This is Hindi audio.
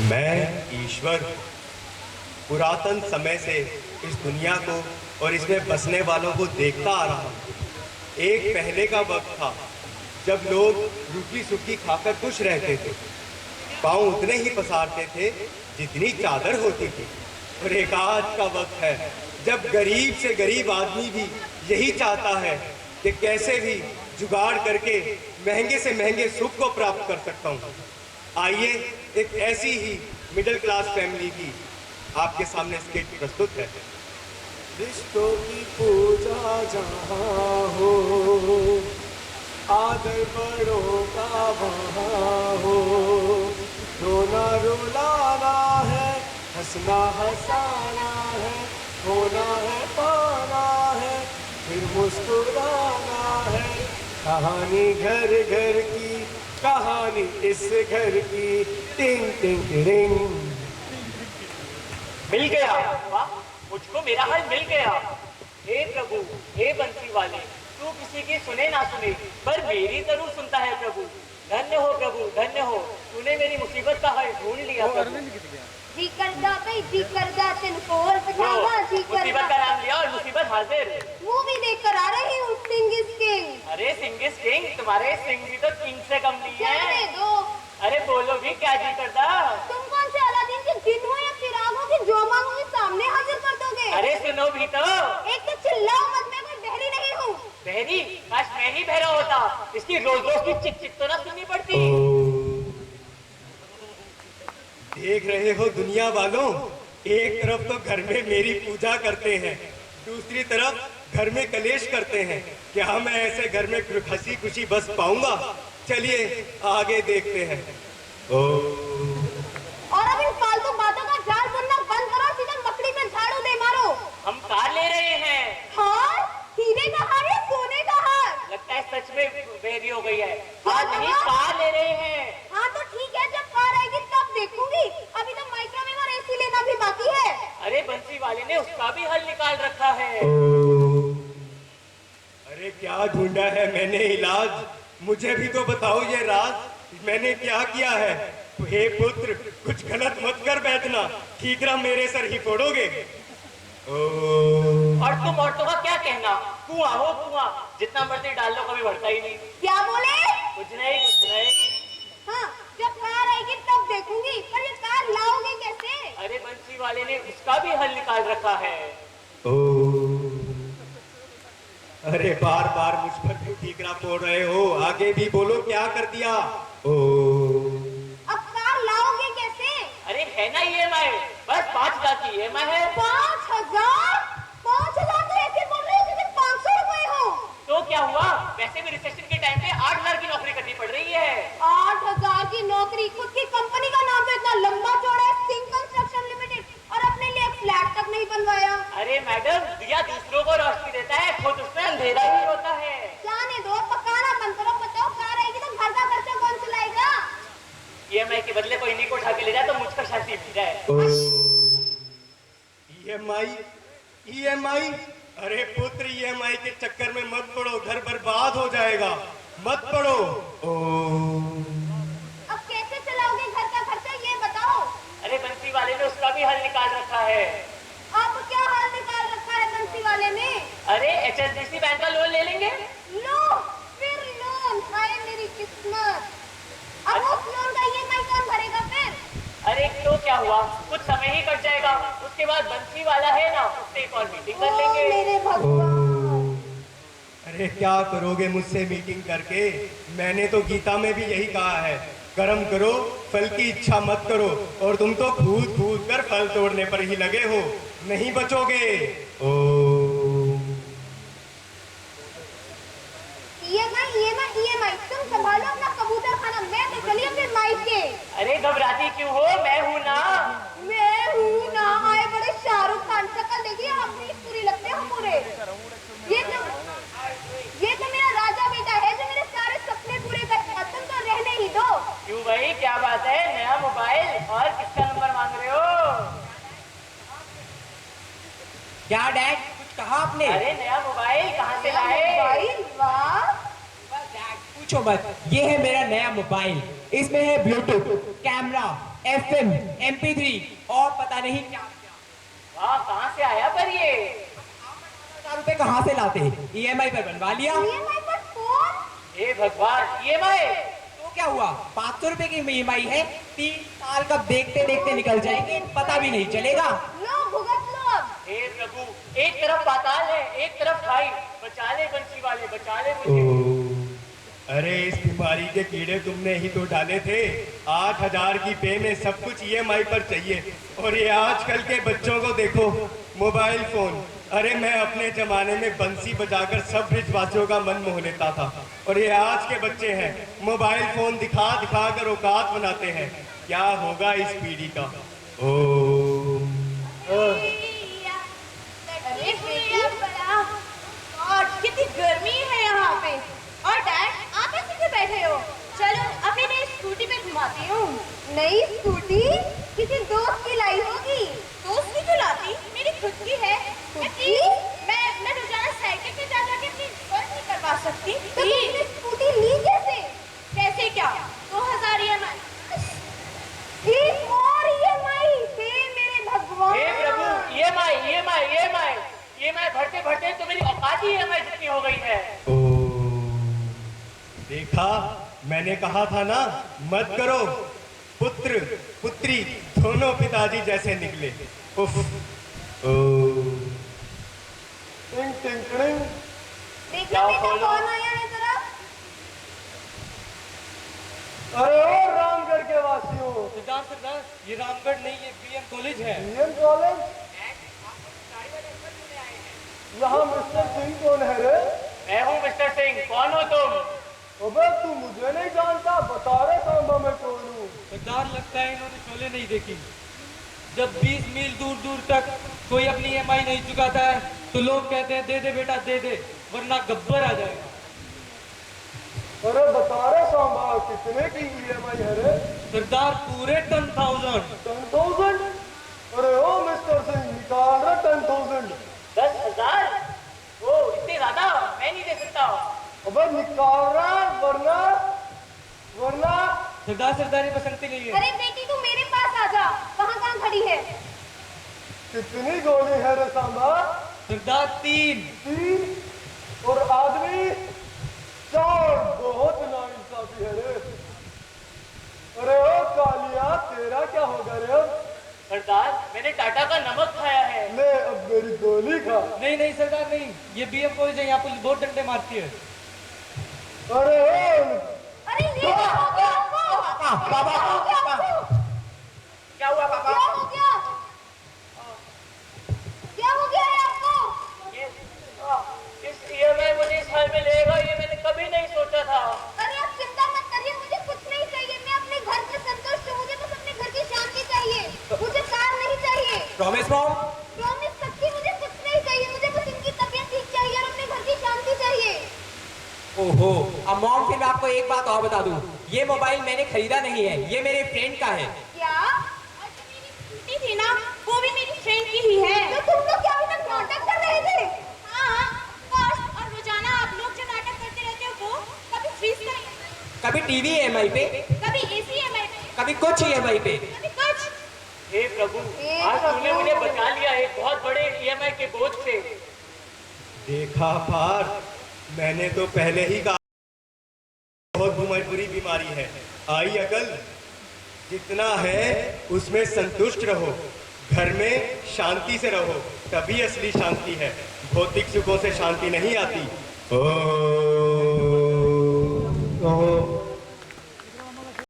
मैं ईश्वर पुरातन समय से इस दुनिया को और इसमें बसने वालों को देखता आ रहा हूँ। एक पहले का वक्त था जब लोग रूखी सूखी खाकर खुश रहते थे, पाँव उतने ही पसारते थे जितनी चादर होती थी। और एक आज का वक्त है जब गरीब से गरीब आदमी भी यही चाहता है कि कैसे भी जुगाड़ करके महंगे से महंगे सुख को प्राप्त कर सकता हूँ। आइए एक ऐसी ही मिडिल क्लास फैमिली की आपके सामने स्किट प्रस्तुत है। रिश्तों की पूजा जहाँ हो, आदर बड़ों का वहाँ हो, रोना रुलाना है, हंसना हंसाना है, होना है पाना है, फिर मुस्कुराना है। कहानी घर घर की, कहानी इस घर की, टिंग टिंग टिंग। मिल गया। वाह, मुझको मेरा हाल मिल गया। हे प्रभु, हे बंसी वाले, तू किसी की सुने ना सुने पर मेरी जरूर सुनता है प्रभु। धन्य हो प्रभु, धन्य हो, तूने मेरी मुसीबत का हल ढूंढ लिया प्रभु। जी करदा भाई, जी करदा तेन कोल पछावा, जी करदा। मुसीबत का नाम लिया और मुसीबत हाजिर। मूवी देखकर आ रही हूँ, सिंग इज किंग। अरे सिंग इज किंग, तुम्हारे सिंग भी तो किंग से कम नहीं है। चलने दो। अरे बोलो भी, क्या जी करदा? तुम कौन से अलादीन के जिन हो या चिराग हो कि जो मांगोगे सामने हाजिर कर दोगे? अरे सुनो भी तो। एक तो चिल्लाओ मत, मैं कोई बहरी नहीं हूँ। बहरी? काश मैं ही बहरा होता, इसकी रोज रोज की चिक चिक तो ना सुननी पड़ती। देख रहे हो दुनिया वालों, एक तरफ तो घर में मेरी पूजा करते हैं, दूसरी तरफ घर में कलेश करते हैं। क्या मैं ऐसे घर में हंसी खुशी बस पाऊंगा? चलिए आगे देखते हैं। और अब इन फालतू बातों का जाल बुनना बंद करो, सीधा मकड़ी में झाड़ू दे मारो। हम कार ले रहे हैं। हार? हीरे का हार या सोने का हार? लगता है सच में बेरी हो गई है। हाँ नहीं, कार ले रहे हैं। हाँ तो ठीक है, जब कार आएगी तब देखूंगी। अभी तो माइक्रोवेव और एसी लेना भी बाकी है। अरे बंसी वाले ने उसका भी हल निकाल रखा है। अरे क्या ढूंढा है मैंने इलाज? मुझे भी तो बताओ ये राज, मैंने क्या किया है? हे पुत्र, कुछ गलत मत कर बैठना, ठीकरा मेरे सर ही फोड़ोगे। और तुम औरतों का क्या कहना? कुआं हो कुआं, जितना मर्जी डाल लो कभी बढ़ता ही नहीं। क्या बोले? कुछ नहीं, कुछ नहीं। हाँ, जब कार आएगी तब देखूंगी, पर ये कार लाओगे कैसे? अरे बंसी वाले ने उसका भी हल निकाल रखा है। अरे बार बार मुझ पर क्यों ठीकरा फोड़ रहे हो? आगे भी बोलो, क्या कर दिया? अब कार लाओगे कैसे? अरे है ना EMI, बस 5,000 की EMI है। 5,000? 5,000 तो ऐसे बोल रहे हो जैसे 500 रुपए हो। तो क्या हुआ? वैसे भी रिसेशन के टाइम पे 8,000 की नौकरी करनी पड़ रही है। 8,000 की नौकरी? खुद की कंपनी का नाम तो इतना लंबा चौड़ा है, सिंह कंस्ट्रक्शन लिमिटेड, और अपने लिए एक फ्लैट तक नहीं बनवाया। अरे मैडम, दिया दूसरों को रोशनी देता है, खुद उसमें अंधेरा ही होता है। जाने दो, पकाना बंद करो। बताओ, कार आएगी तो घर का खर्चा कौन चलाएगा? EMI के बदले कोई इन्हीं को उठा के ले जाए तो मुझको शांति मिल जाए। EMI? अरे पुत्र, EMI के चक्कर में मत पड़ो, घर बर्बाद हो जाएगा, मत पड़ो। अब कैसे चलाओगे घर का खर्चा, ये बताओ। अरे बंसी वाले ने उसका भी हल निकाल रखा है। अब क्या हल निकाल रखा है बंसी वाले ने? अरे HSBC बैंक का लोन ले लेंगे। लो, फिर लोन? हाय मेरी किस्मत। अब उस लोन का EMI कौन भरेगा फिर? अरे तो क्या हुआ, कुछ समय ही कट जाएगा, उसके बाद बंसी वाला है ना, उससे एक और मीटिंग कर लेंगे। मेरे भगवान। अरे क्या करोगे मुझसे मीटिंग करके? मैंने तो गीता में भी यही कहा है, कर्म करो, फल की इच्छा मत करो। और तुम तो कूद कूद कर फल तोड़ने पर ही लगे हो, नहीं बचोगे। EMI, तुम संभालो अपना कबूतर खाना, मैं तो चली अपने मायके। अरे घबराती क्यों हो, मैं हूँ ना। मैं हूँ ना? आए बड़े शाहरुख खान, शक्ल देखिए, अमरीश पुरी लगते हो पूरे। ये तो मेरा राजा बेटा है जो मेरे सारे सपने पूरे करेगा, तुम तो रहने ही दो। क्यों भाई, क्या बात है? नया मोबाइल और किसका नंबर मांग रहे हो? क्या डैड, कुछ कहा आपने? अरे नया मोबाइल कहाँ से लाए? मोबाइल? वाह, डैड कुछ पूछो मत, ये है मेरा नया मोबाइल। इसमें है ब्लूटूथ, कैमरा, FM, MP3 और पता नहीं क्या क्या। वाह, कहाँ से आया पर ये? 1000 रुपए कहाँ से लाते हैं? EMI पर बनवा लिया। EMI पर फोन? हे भगवान, EMI? तो क्या हुआ, 500 रुपए की EMI है, 3 साल कब देखते देखते निकल जाएंगे, पता भी नहीं चलेगा। लो भुगत लो अब। हे प्रभु, एक तरफ पाताल है, एक तरफ खाई। बचा ले बंसी वाले, बचा ले मुझे। अरे इस बीमारी के कीड़े तुमने ही तो डाले थे। 8000 की पे में सब कुछ EMI पर चाहिए। और ये आजकल के बच्चों को देखो, मोबाइल फोन। अरे मैं अपने जमाने में बंसी बजाकर सब ब्रिजवासियों का मन मोह लेता था, और ये आज के बच्चे हैं मोबाइल फोन दिखा दिखा कर औकात बनाते हैं। क्या होगा इस पीढ़ी का? ओम। अरे भैया बड़ा और कितनी गर्मी है यहाँ पे। और डैड, आप ऐसे क्यों बैठे हो? चलो अपनी नई स्कूटी पे घुमाती हूँ। नई स्कूटी? किसी दोस्त की लाई होगी। दोस्त की क्यों लाती? मेरी खुद की है। मैं रोजाना साइकिल पे जा जाके अपनी वर्क नहीं करवा सकती। तो तुमने स्कूटी ली कैसे? कैसे क्या? 2000 EMI। एक और EMI? हे मेरे भगवान। हे प्रभु, EMI, EMI, EMI, EMI भरते भरते तो मेरी औकात ही EMI जितनी हो गई है। देखा, मैंने कहा था ना, मत करो। पुत्र पुत्री दोनों पिताजी जैसे निकले। उफ। ओ। टिंग टिंग टिंग। देखो बेटा कौन आया है जरा। अरे ओ रामगढ़ के वासियों, सरदार, ये रामगढ़ नहीं, ये BM कॉलेज है। BM college? यहाँ मिस्टर सिंह कौन है रे? मैं हूँ मिस्टर सिंह, कौन हो तुम? अबे तू मुझे नहीं जानता, बता रे सांबा मैं कौन हूँ। सरदार, लगता है इन्होंने शोले नहीं देखी। जब 20 मील दूर दूर तक कोई अपनी EMI नहीं चुकाता है तो लोग कहते हैं दे दे बेटा दे दे, वरना गब्बर आ जाएगा। अरे बता रे सांबा, कितने की EMI है रे? सरदार, पूरे 10,000। 10,000? अरे ओ मिस्टर सिंह, निकाल रहे 10,000। 10,000? ओ इतने ज्यादा मैं नहीं दे सकता। अबे निकाल रहा, वरना सरदार, ये बसंती नहीं है। अरे बेटी तू मेरे पास आ जा। कहाँ खड़ी है? कितनी गोली है रे सांबा? सरदार, 3। 3 और आदमी 4। बहुत नाइंसाफी है रे। अरे ओ कालिया, तेरा क्या होगा रे? सरदार, मैंने टाटा का नमक खाया है। ले अब मेरी गोली खा। नहीं सरदार नहीं, ये BM कॉलेज है, यहाँ पुलिस बहुत डंडे मारती है। अरे अरे ये क्या हो गया आपको? बाबा, क्या हुआ पापा? क्या हो गया? क्या हो गया है आपको? इस EMI मुझे इस हाल में लेगा, ये मैंने कभी नहीं सोचा था। अरे आप चिंता मत करिए, मुझे कुछ नहीं चाहिए। मैं अपने घर से संतुष्ट हूँ। मुझे बस अपने घर की शांति चाहिए। मुझे कार नहीं चाहिए। Promise mom? प्रॉमिस सच्ची, मुझे कुछ नहीं चाहिए। मुझे बस इनकी तबीयत ठीक चाहिए और अपने घर की शांति चाहिए। ओहो, अब मॉम फिर मैं आपको एक बात और बता दूं, ये मोबाइल मैंने खरीदा नहीं है, ये मेरे फ्रेंड का है। क्या? और जो मेरी स्कूटी थी ना, वो भी मेरी फ्रेंड की ही है। तो तुम लोग क्या अभी तक नाटक कर रहे थे? हाँ, बस। और रोजाना आप लोग जो नाटक करते रहते हो, वो कभी फीस का, कभी टीवी EMI पे, कभी AC EMI पे, कभी कुछ EMI पे। कभी कुछ। हे प्रभु, आज तूने मुझे बचा लिया एक बहुत बड़े EMI के बोझ से। देखा पार, मैंने तो पहले ही कहा बहुत बुरी बीमारी है। आई अकल, जितना है उसमें संतुष्ट रहो, घर में शांति से रहो, तभी असली शांति है। भौतिक सुखों से शांति नहीं आती। ओम।